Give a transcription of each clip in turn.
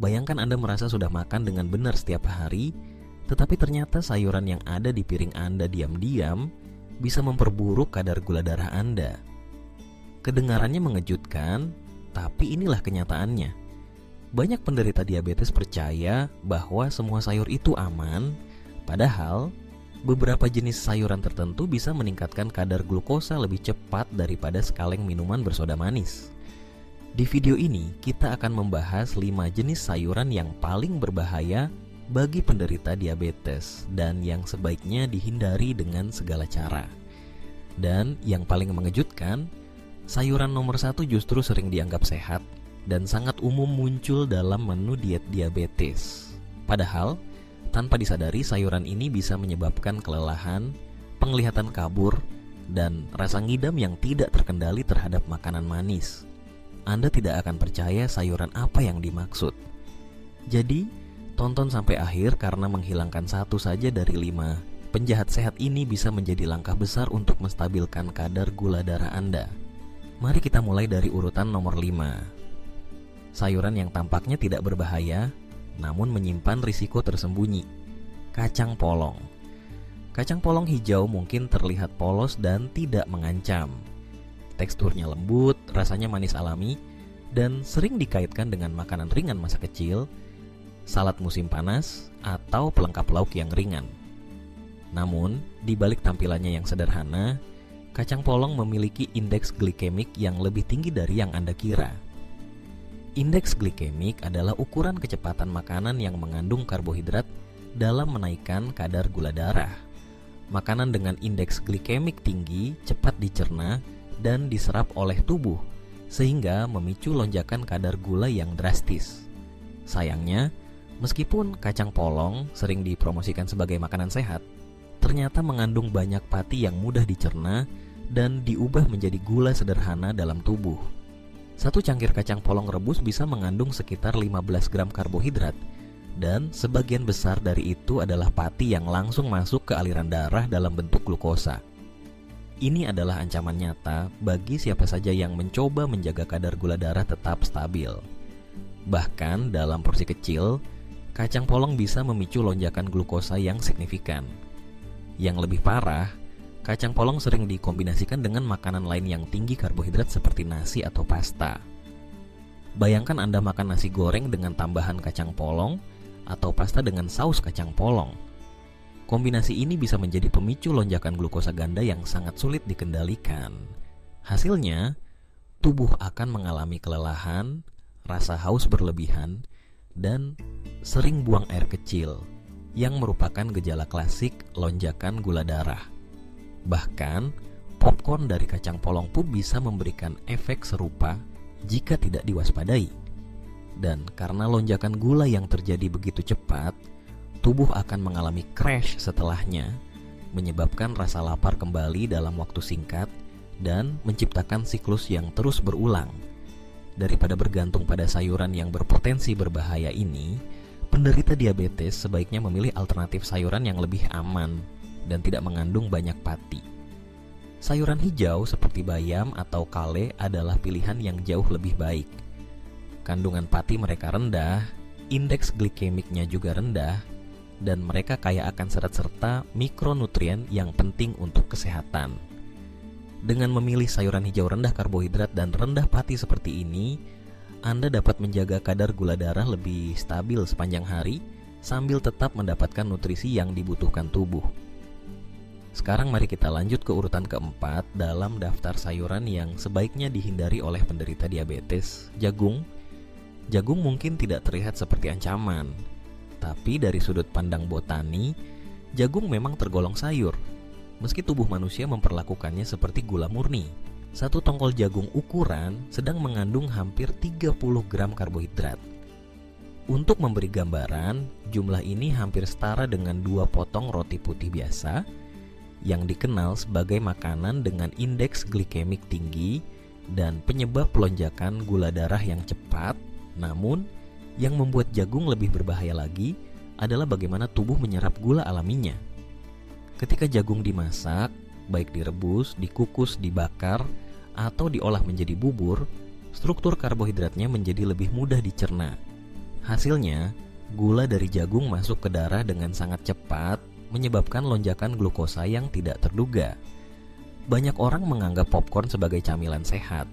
Bayangkan Anda merasa sudah makan dengan benar setiap hari, tetapi ternyata sayuran yang ada di piring Anda diam-diam bisa memperburuk kadar gula darah Anda. Kedengarannya mengejutkan, tapi inilah kenyataannya. Banyak penderita diabetes percaya bahwa semua sayur itu aman, padahal beberapa jenis sayuran tertentu bisa meningkatkan kadar glukosa lebih cepat daripada sekaleng minuman bersoda manis. Di video ini, kita akan membahas 5 jenis sayuran yang paling berbahaya bagi penderita diabetes dan yang sebaiknya dihindari dengan segala cara. Dan yang paling mengejutkan, sayuran nomor 1 justru sering dianggap sehat dan sangat umum muncul dalam menu diet diabetes. Padahal, tanpa disadari sayuran ini bisa menyebabkan kelelahan, penglihatan kabur, dan rasa ngidam yang tidak terkendali terhadap makanan manis. Anda tidak akan percaya sayuran apa yang dimaksud. Jadi, tonton sampai akhir karena menghilangkan satu saja dari 5 penjahat sehat ini bisa menjadi langkah besar untuk menstabilkan kadar gula darah Anda. Mari kita mulai dari urutan nomor 5. Sayuran yang tampaknya tidak berbahaya, namun menyimpan risiko tersembunyi. Kacang polong. Kacang polong hijau mungkin terlihat polos dan tidak mengancam. Teksturnya lembut, rasanya manis alami, dan sering dikaitkan dengan makanan ringan masa kecil, salad musim panas, atau pelengkap lauk yang ringan. Namun, di balik tampilannya yang sederhana, kacang polong memiliki indeks glikemik yang lebih tinggi dari yang Anda kira. Indeks glikemik adalah ukuran kecepatan makanan yang mengandung karbohidrat dalam menaikkan kadar gula darah. Makanan dengan indeks glikemik tinggi cepat dicerna dan diserap oleh tubuh, sehingga memicu lonjakan kadar gula yang drastis. Sayangnya, meskipun kacang polong sering dipromosikan sebagai makanan sehat, ternyata mengandung banyak pati yang mudah dicerna dan diubah menjadi gula sederhana dalam tubuh. Satu cangkir kacang polong rebus bisa mengandung sekitar 15 gram karbohidrat, dan sebagian besar dari itu adalah pati yang langsung masuk ke aliran darah dalam bentuk glukosa. Ini adalah ancaman nyata bagi siapa saja yang mencoba menjaga kadar gula darah tetap stabil. Bahkan dalam porsi kecil, kacang polong bisa memicu lonjakan glukosa yang signifikan. Yang lebih parah, kacang polong sering dikombinasikan dengan makanan lain yang tinggi karbohidrat seperti nasi atau pasta. Bayangkan Anda makan nasi goreng dengan tambahan kacang polong atau pasta dengan saus kacang polong. Kombinasi ini bisa menjadi pemicu lonjakan glukosa ganda yang sangat sulit dikendalikan. Hasilnya, tubuh akan mengalami kelelahan, rasa haus berlebihan, dan sering buang air kecil yang merupakan gejala klasik lonjakan gula darah. Bahkan, popcorn dari kacang polong pun bisa memberikan efek serupa jika tidak diwaspadai. Dan karena lonjakan gula yang terjadi begitu cepat, tubuh akan mengalami crash setelahnya, menyebabkan rasa lapar kembali dalam waktu singkat dan menciptakan siklus yang terus berulang. Daripada bergantung pada sayuran yang berpotensi berbahaya ini, penderita diabetes sebaiknya memilih alternatif sayuran yang lebih aman dan tidak mengandung banyak pati. Sayuran hijau seperti bayam atau kale adalah pilihan yang jauh lebih baik. Kandungan pati mereka rendah, indeks glikemiknya juga rendah, dan mereka kaya akan serat serta mikronutrien yang penting untuk kesehatan. Dengan memilih sayuran hijau rendah karbohidrat dan rendah pati seperti ini, Anda dapat menjaga kadar gula darah lebih stabil sepanjang hari sambil tetap mendapatkan nutrisi yang dibutuhkan tubuh. Sekarang mari kita lanjut ke urutan keempat dalam daftar sayuran yang sebaiknya dihindari oleh penderita diabetes, jagung. Jagung mungkin tidak terlihat seperti ancaman, tapi dari sudut pandang botani, jagung memang tergolong sayur. Meski tubuh manusia memperlakukannya seperti gula murni, satu tongkol jagung ukuran sedang mengandung hampir 30 gram karbohidrat. Untuk memberi gambaran, jumlah ini hampir setara dengan 2 potong roti putih biasa, yang dikenal sebagai makanan dengan indeks glikemik tinggi dan penyebab lonjakan gula darah yang cepat. Namun, yang membuat jagung lebih berbahaya lagi adalah bagaimana tubuh menyerap gula alaminya. Ketika jagung dimasak, baik direbus, dikukus, dibakar, atau diolah menjadi bubur, struktur karbohidratnya menjadi lebih mudah dicerna. Hasilnya, gula dari jagung masuk ke darah dengan sangat cepat, menyebabkan lonjakan glukosa yang tidak terduga. Banyak orang menganggap popcorn sebagai camilan sehat.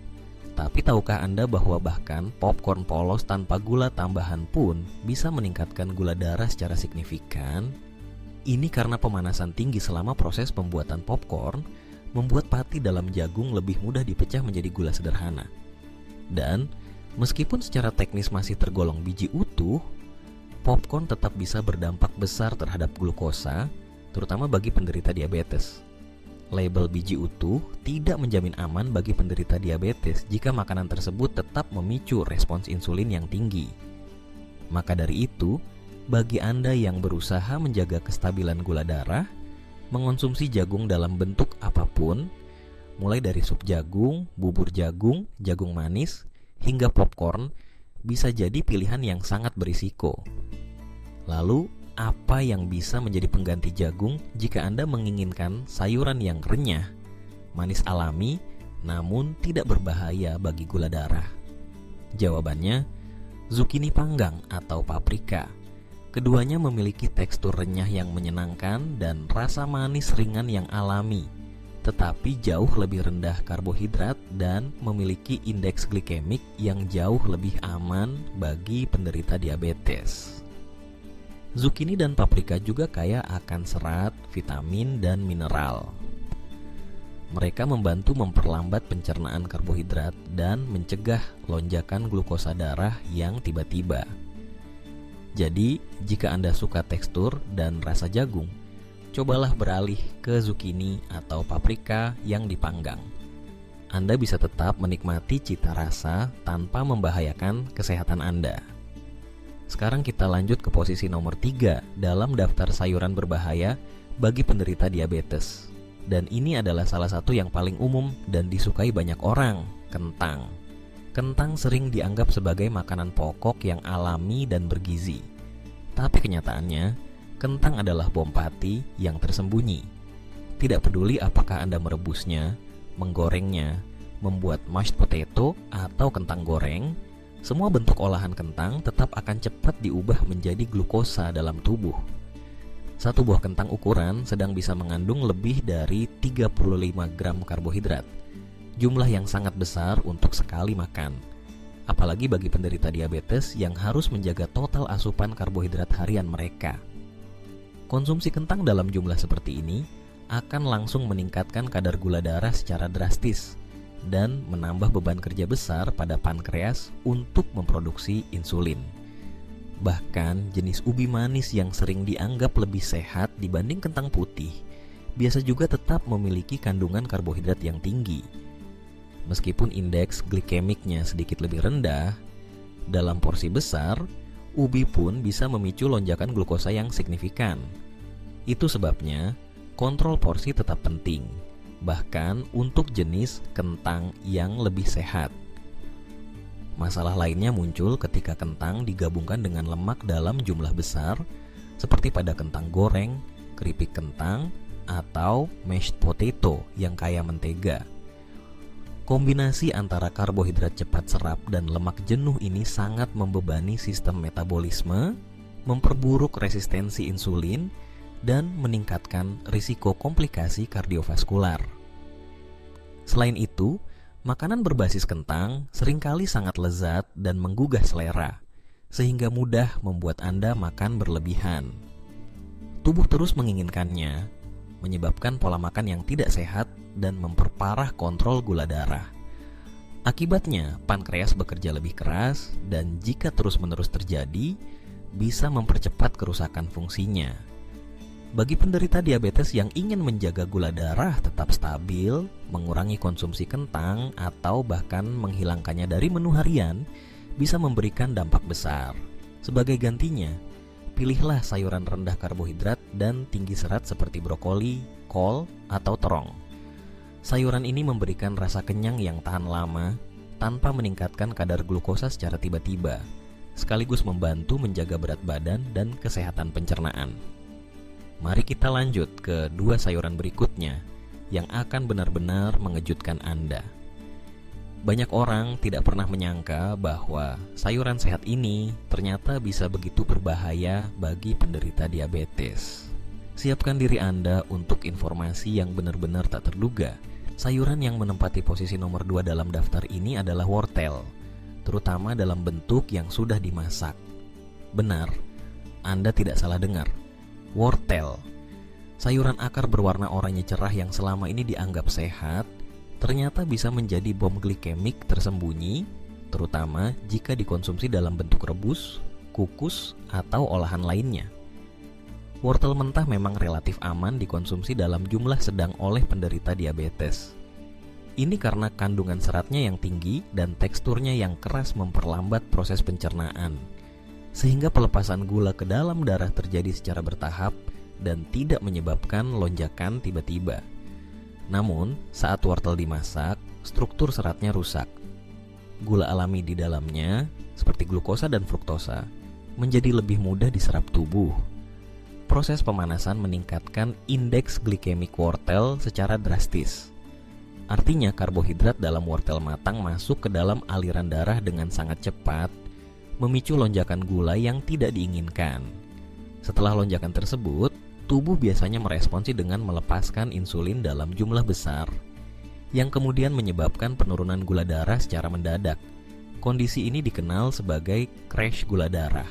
Tapi tahukah Anda bahwa bahkan popcorn polos tanpa gula tambahan pun bisa meningkatkan gula darah secara signifikan? Ini karena pemanasan tinggi selama proses pembuatan popcorn membuat pati dalam jagung lebih mudah dipecah menjadi gula sederhana. Dan meskipun secara teknis masih tergolong biji utuh, popcorn tetap bisa berdampak besar terhadap glukosa, terutama bagi penderita diabetes. Label biji utuh tidak menjamin aman bagi penderita diabetes jika makanan tersebut tetap memicu respons insulin yang tinggi. Maka dari itu, bagi Anda yang berusaha menjaga kestabilan gula darah, mengonsumsi jagung dalam bentuk apapun, mulai dari sup jagung, bubur jagung, jagung manis, hingga popcorn, bisa jadi pilihan yang sangat berisiko. Lalu, apa yang bisa menjadi pengganti jagung jika Anda menginginkan sayuran yang renyah, manis alami, namun tidak berbahaya bagi gula darah? Jawabannya, zukini panggang atau paprika. Keduanya memiliki tekstur renyah yang menyenangkan dan rasa manis ringan yang alami, tetapi jauh lebih rendah karbohidrat dan memiliki indeks glikemik yang jauh lebih aman bagi penderita diabetes. Zucchini dan paprika juga kaya akan serat, vitamin, dan mineral. Mereka membantu memperlambat pencernaan karbohidrat dan mencegah lonjakan glukosa darah yang tiba-tiba. Jadi, jika Anda suka tekstur dan rasa jagung, cobalah beralih ke zucchini atau paprika yang dipanggang. Anda bisa tetap menikmati cita rasa tanpa membahayakan kesehatan Anda. Sekarang kita lanjut ke posisi nomor 3 dalam daftar sayuran berbahaya bagi penderita diabetes. Dan ini adalah salah satu yang paling umum dan disukai banyak orang, kentang. Kentang sering dianggap sebagai makanan pokok yang alami dan bergizi. Tapi kenyataannya, kentang adalah bom pati yang tersembunyi. Tidak peduli apakah Anda merebusnya, menggorengnya, membuat mashed potato atau kentang goreng, semua bentuk olahan kentang tetap akan cepat diubah menjadi glukosa dalam tubuh. Satu buah kentang ukuran sedang bisa mengandung lebih dari 35 gram karbohidrat, jumlah yang sangat besar untuk sekali makan. Apalagi bagi penderita diabetes yang harus menjaga total asupan karbohidrat harian mereka. Konsumsi kentang dalam jumlah seperti ini akan langsung meningkatkan kadar gula darah secara drastis dan menambah beban kerja besar pada pankreas untuk memproduksi insulin. Bahkan jenis ubi manis yang sering dianggap lebih sehat dibanding kentang putih biasa juga tetap memiliki kandungan karbohidrat yang tinggi. Meskipun indeks glikemiknya sedikit lebih rendah, dalam porsi besar, ubi pun bisa memicu lonjakan glukosa yang signifikan. Itu sebabnya kontrol porsi tetap penting, bahkan untuk jenis kentang yang lebih sehat. Masalah lainnya muncul ketika kentang digabungkan dengan lemak dalam jumlah besar, seperti pada kentang goreng, keripik kentang, atau mashed potato yang kaya mentega. Kombinasi antara karbohidrat cepat serap dan lemak jenuh ini sangat membebani sistem metabolisme, memperburuk resistensi insulin, dan meningkatkan risiko komplikasi kardiovaskular. Selain itu, makanan berbasis kentang seringkali sangat lezat dan menggugah selera, sehingga mudah membuat Anda makan berlebihan. Tubuh terus menginginkannya, menyebabkan pola makan yang tidak sehat dan memperparah kontrol gula darah. Akibatnya, pankreas bekerja lebih keras dan jika terus-menerus terjadi, bisa mempercepat kerusakan fungsinya. Bagi penderita diabetes yang ingin menjaga gula darah tetap stabil, mengurangi konsumsi kentang, atau bahkan menghilangkannya dari menu harian, bisa memberikan dampak besar. Sebagai gantinya, pilihlah sayuran rendah karbohidrat dan tinggi serat seperti brokoli, kol, atau terong. Sayuran ini memberikan rasa kenyang yang tahan lama, tanpa meningkatkan kadar glukosa secara tiba-tiba, sekaligus membantu menjaga berat badan dan kesehatan pencernaan. Mari kita lanjut ke 2 sayuran berikutnya yang akan benar-benar mengejutkan Anda. Banyak orang tidak pernah menyangka bahwa sayuran sehat ini ternyata bisa begitu berbahaya bagi penderita diabetes. Siapkan diri Anda untuk informasi yang benar-benar tak terduga. Sayuran yang menempati posisi nomor 2 dalam daftar ini adalah wortel, terutama dalam bentuk yang sudah dimasak. Benar, Anda tidak salah dengar. Wortel, sayuran akar berwarna oranye cerah yang selama ini dianggap sehat, ternyata bisa menjadi bom glikemik tersembunyi, terutama jika dikonsumsi dalam bentuk rebus, kukus, atau olahan lainnya. Wortel mentah memang relatif aman dikonsumsi dalam jumlah sedang oleh penderita diabetes. Ini karena kandungan seratnya yang tinggi dan teksturnya yang keras memperlambat proses pencernaan, sehingga pelepasan gula ke dalam darah terjadi secara bertahap dan tidak menyebabkan lonjakan tiba-tiba. Namun, saat wortel dimasak, struktur seratnya rusak. Gula alami di dalamnya, seperti glukosa dan fruktosa, menjadi lebih mudah diserap tubuh. Proses pemanasan meningkatkan indeks glikemik wortel secara drastis. Artinya karbohidrat dalam wortel matang masuk ke dalam aliran darah dengan sangat cepat, memicu lonjakan gula yang tidak diinginkan. Setelah lonjakan tersebut, tubuh biasanya meresponsi dengan melepaskan insulin dalam jumlah besar, yang kemudian menyebabkan penurunan gula darah secara mendadak. Kondisi ini dikenal sebagai crash gula darah.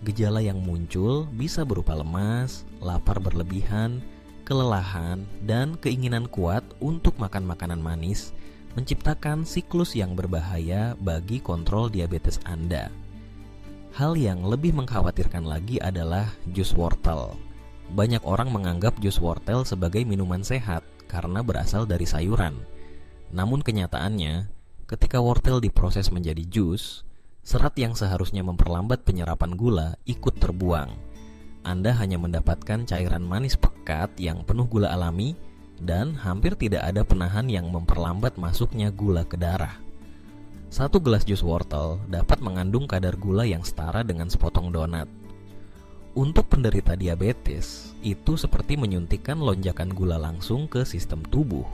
Gejala yang muncul bisa berupa lemas, lapar berlebihan, kelelahan, dan keinginan kuat untuk makan makanan manis, menciptakan siklus yang berbahaya bagi kontrol diabetes Anda. Hal yang lebih mengkhawatirkan lagi adalah jus wortel. Banyak orang menganggap jus wortel sebagai minuman sehat karena berasal dari sayuran. Namun kenyataannya, ketika wortel diproses menjadi jus, serat yang seharusnya memperlambat penyerapan gula ikut terbuang. Anda hanya mendapatkan cairan manis pekat yang penuh gula alami dan hampir tidak ada penahan yang memperlambat masuknya gula ke darah. 1 gelas jus wortel dapat mengandung kadar gula yang setara dengan sepotong donat. Untuk penderita diabetes, itu seperti menyuntikkan lonjakan gula langsung ke sistem tubuh,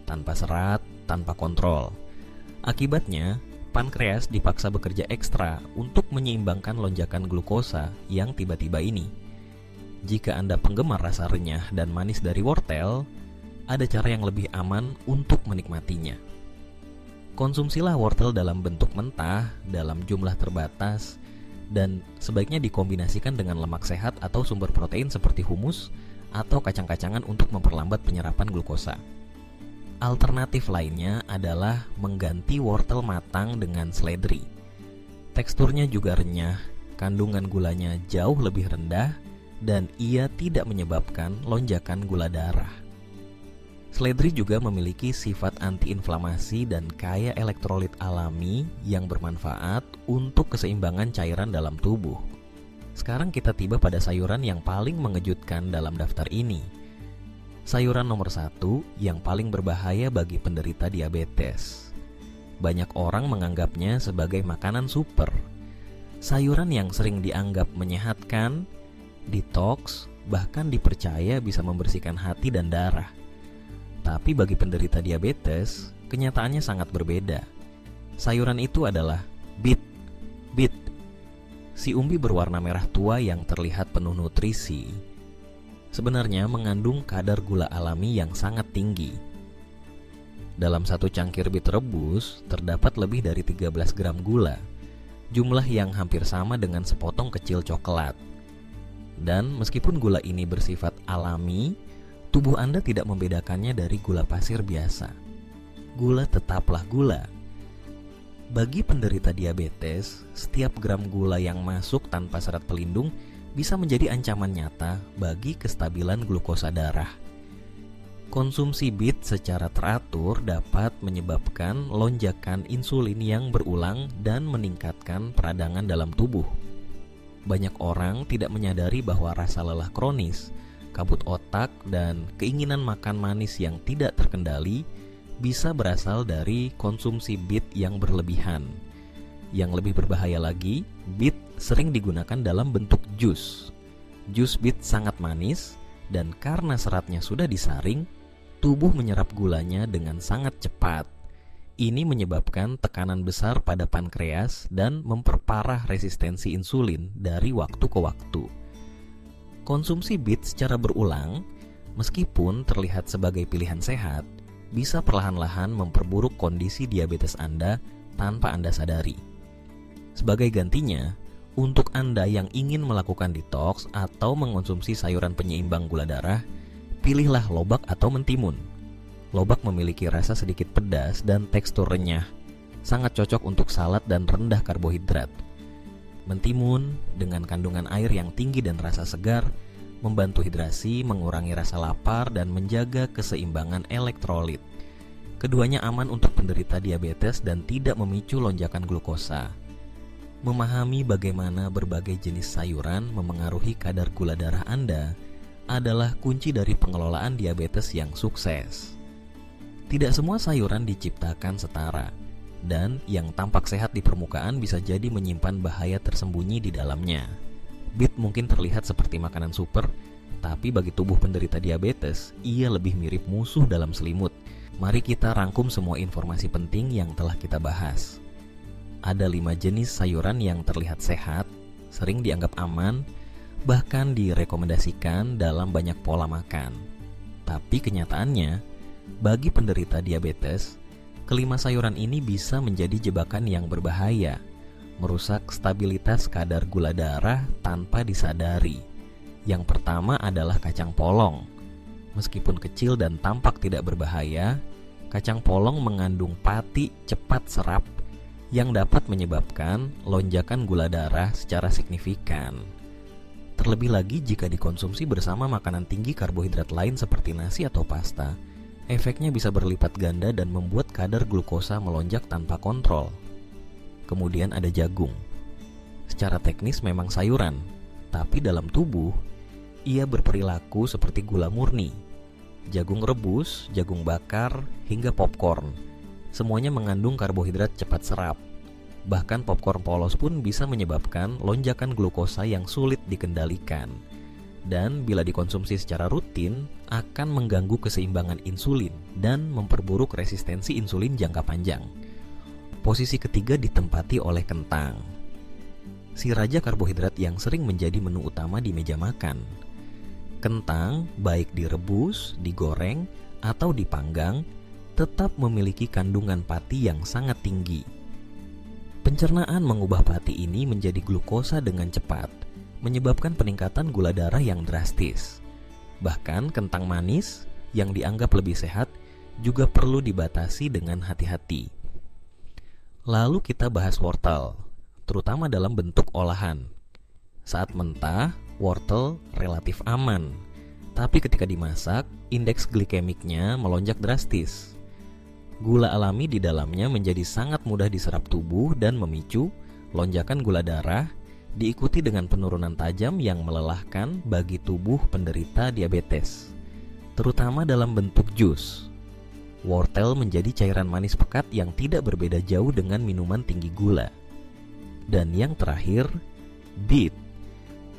tanpa serat, tanpa kontrol. Akibatnya, pankreas dipaksa bekerja ekstra untuk menyeimbangkan lonjakan glukosa yang tiba-tiba ini. Jika Anda penggemar rasa renyah dan manis dari wortel, ada cara yang lebih aman untuk menikmatinya. Konsumsilah wortel dalam bentuk mentah, dalam jumlah terbatas, dan sebaiknya dikombinasikan dengan lemak sehat atau sumber protein seperti humus atau kacang-kacangan untuk memperlambat penyerapan glukosa. Alternatif lainnya adalah mengganti wortel matang dengan seledri. Teksturnya juga renyah, kandungan gulanya jauh lebih rendah, dan ia tidak menyebabkan lonjakan gula darah. Seledri juga memiliki sifat antiinflamasi dan kaya elektrolit alami yang bermanfaat untuk keseimbangan cairan dalam tubuh. Sekarang kita tiba pada sayuran yang paling mengejutkan dalam daftar ini. Sayuran nomor 1 yang paling berbahaya bagi penderita diabetes. Banyak orang menganggapnya sebagai makanan super. Sayuran yang sering dianggap menyehatkan, detoks, bahkan dipercaya bisa membersihkan hati dan darah. Tapi bagi penderita diabetes, kenyataannya sangat berbeda. Sayuran itu adalah beet. Si umbi berwarna merah tua yang terlihat penuh nutrisi, sebenarnya mengandung kadar gula alami yang sangat tinggi. Dalam 1 cangkir beet rebus, terdapat lebih dari 13 gram gula, jumlah yang hampir sama dengan sepotong kecil coklat. Dan meskipun gula ini bersifat alami, tubuh Anda tidak membedakannya dari gula pasir biasa. Gula tetaplah gula. Bagi penderita diabetes, setiap gram gula yang masuk tanpa serat pelindung bisa menjadi ancaman nyata bagi kestabilan glukosa darah. Konsumsi beet secara teratur dapat menyebabkan lonjakan insulin yang berulang dan meningkatkan peradangan dalam tubuh. Banyak orang tidak menyadari bahwa rasa lelah kronis, kabut otak, dan keinginan makan manis yang tidak terkendali bisa berasal dari konsumsi beet yang berlebihan. Yang lebih berbahaya lagi, beet sering digunakan dalam bentuk jus. Jus beet sangat manis, dan karena seratnya sudah disaring, tubuh menyerap gulanya dengan sangat cepat. Ini menyebabkan tekanan besar pada pankreas dan memperparah resistensi insulin dari waktu ke waktu. Konsumsi beet secara berulang, meskipun terlihat sebagai pilihan sehat, bisa perlahan-lahan memperburuk kondisi diabetes Anda tanpa Anda sadari. Sebagai gantinya, untuk Anda yang ingin melakukan detox atau mengonsumsi sayuran penyeimbang gula darah, pilihlah lobak atau mentimun. Lobak memiliki rasa sedikit pedas dan tekstur renyah, sangat cocok untuk salad dan rendah karbohidrat. Mentimun dengan kandungan air yang tinggi dan rasa segar, membantu hidrasi, mengurangi rasa lapar, dan menjaga keseimbangan elektrolit. Keduanya aman untuk penderita diabetes dan tidak memicu lonjakan glukosa. Memahami bagaimana berbagai jenis sayuran memengaruhi kadar gula darah Anda adalah kunci dari pengelolaan diabetes yang sukses. Tidak semua sayuran diciptakan setara, dan yang tampak sehat di permukaan bisa jadi menyimpan bahaya tersembunyi di dalamnya. Beet mungkin terlihat seperti makanan super, tapi bagi tubuh penderita diabetes, ia lebih mirip musuh dalam selimut. Mari kita rangkum semua informasi penting yang telah kita bahas. Ada 5 jenis sayuran yang terlihat sehat, sering dianggap aman, bahkan direkomendasikan dalam banyak pola makan. Tapi kenyataannya, bagi penderita diabetes, kelima sayuran ini bisa menjadi jebakan yang berbahaya, merusak stabilitas kadar gula darah tanpa disadari. Yang pertama adalah kacang polong. Meskipun kecil dan tampak tidak berbahaya, kacang polong mengandung pati cepat serap yang dapat menyebabkan lonjakan gula darah secara signifikan. Terlebih lagi jika dikonsumsi bersama makanan tinggi karbohidrat lain seperti nasi atau pasta, efeknya bisa berlipat ganda dan membuat kadar glukosa melonjak tanpa kontrol. Kemudian ada jagung. Secara teknis memang sayuran, tapi dalam tubuh, ia berperilaku seperti gula murni. Jagung rebus, jagung bakar, hingga popcorn, semuanya mengandung karbohidrat cepat serap. Bahkan popcorn polos pun bisa menyebabkan lonjakan glukosa yang sulit dikendalikan. Dan bila dikonsumsi secara rutin, akan mengganggu keseimbangan insulin dan memperburuk resistensi insulin jangka panjang. Posisi ketiga ditempati oleh kentang. Si raja karbohidrat yang sering menjadi menu utama di meja makan. Kentang, baik direbus, digoreng, atau dipanggang, tetap memiliki kandungan pati yang sangat tinggi. Pencernaan mengubah pati ini menjadi glukosa dengan cepat, menyebabkan peningkatan gula darah yang drastis. Bahkan kentang manis yang dianggap lebih sehat juga perlu dibatasi dengan hati-hati. Lalu kita bahas wortel, terutama dalam bentuk olahan. Saat mentah, wortel relatif aman, tapi ketika dimasak, indeks glikemiknya melonjak drastis. Gula alami di dalamnya menjadi sangat mudah diserap tubuh dan memicu lonjakan gula darah, diikuti dengan penurunan tajam yang melelahkan bagi tubuh penderita diabetes, terutama dalam bentuk jus. Wortel menjadi cairan manis pekat yang tidak berbeda jauh dengan minuman tinggi gula. Dan yang terakhir, beet.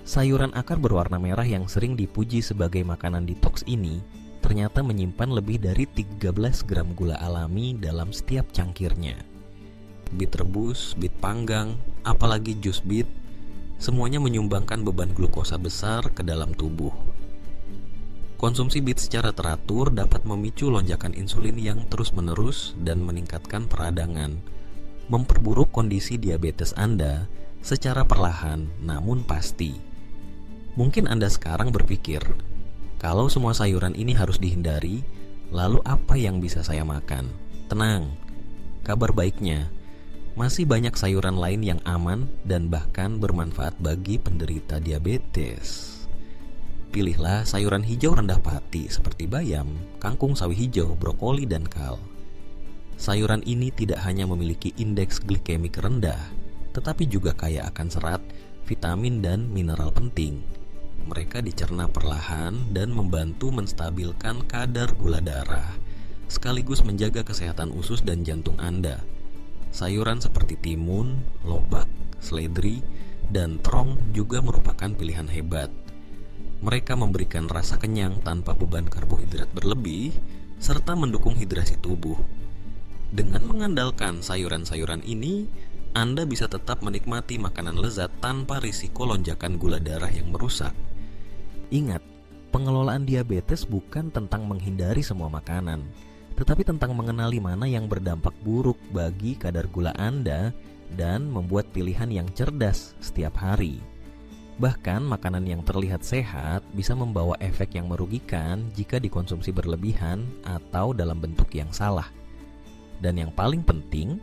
Sayuran akar berwarna merah yang sering dipuji sebagai makanan detox ini ternyata menyimpan lebih dari 13 gram gula alami dalam setiap cangkirnya. Beet rebus, beet panggang, apalagi jus beet, semuanya menyumbangkan beban glukosa besar ke dalam tubuh. Konsumsi beet secara teratur dapat memicu lonjakan insulin yang terus-menerus dan meningkatkan peradangan, memperburuk kondisi diabetes Anda secara perlahan namun pasti. Mungkin Anda sekarang berpikir, kalau semua sayuran ini harus dihindari, lalu apa yang bisa saya makan? Tenang, kabar baiknya, masih banyak sayuran lain yang aman dan bahkan bermanfaat bagi penderita diabetes. Pilihlah sayuran hijau rendah pati seperti bayam, kangkung sawi hijau, brokoli, dan kal. Sayuran ini tidak hanya memiliki indeks glikemik rendah, tetapi juga kaya akan serat, vitamin, dan mineral penting. Mereka dicerna perlahan dan membantu menstabilkan kadar gula darah, sekaligus menjaga kesehatan usus dan jantung Anda. Sayuran seperti timun, lobak, seledri, dan terong juga merupakan pilihan hebat. Mereka memberikan rasa kenyang tanpa beban karbohidrat berlebih, serta mendukung hidrasi tubuh. Dengan mengandalkan sayuran-sayuran ini, Anda bisa tetap menikmati makanan lezat tanpa risiko lonjakan gula darah yang merusak. Ingat, pengelolaan diabetes bukan tentang menghindari semua makanan, tetapi tentang mengenali mana yang berdampak buruk bagi kadar gula Anda dan membuat pilihan yang cerdas setiap hari. Bahkan makanan yang terlihat sehat bisa membawa efek yang merugikan jika dikonsumsi berlebihan atau dalam bentuk yang salah. Dan yang paling penting,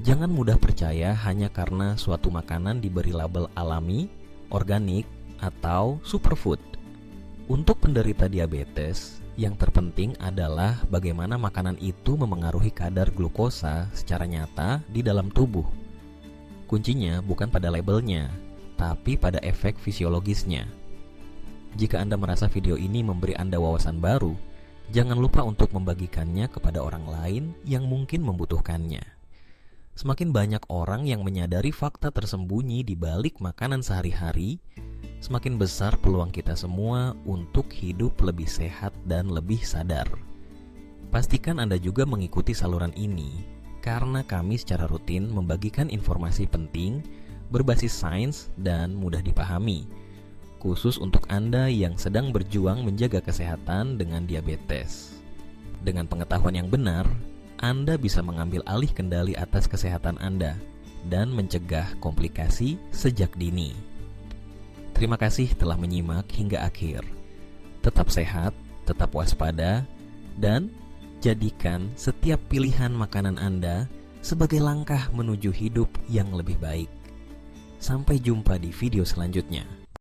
jangan mudah percaya hanya karena suatu makanan diberi label alami, organik, atau superfood. Untuk penderita diabetes, yang terpenting adalah bagaimana makanan itu memengaruhi kadar glukosa secara nyata di dalam tubuh. Kuncinya bukan pada labelnya, tapi pada efek fisiologisnya. Jika Anda merasa video ini memberi Anda wawasan baru, jangan lupa untuk membagikannya kepada orang lain yang mungkin membutuhkannya. Semakin banyak orang yang menyadari fakta tersembunyi di balik makanan sehari-hari, semakin besar peluang kita semua untuk hidup lebih sehat dan lebih sadar. Pastikan Anda juga mengikuti saluran ini, karena kami secara rutin membagikan informasi penting, berbasis sains dan mudah dipahami, khusus untuk Anda yang sedang berjuang menjaga kesehatan dengan diabetes. Dengan pengetahuan yang benar, Anda bisa mengambil alih kendali atas kesehatan Anda dan mencegah komplikasi sejak dini. Terima kasih telah menyimak hingga akhir. Tetap sehat, tetap waspada, dan jadikan setiap pilihan makanan Anda sebagai langkah menuju hidup yang lebih baik. Sampai jumpa di video selanjutnya.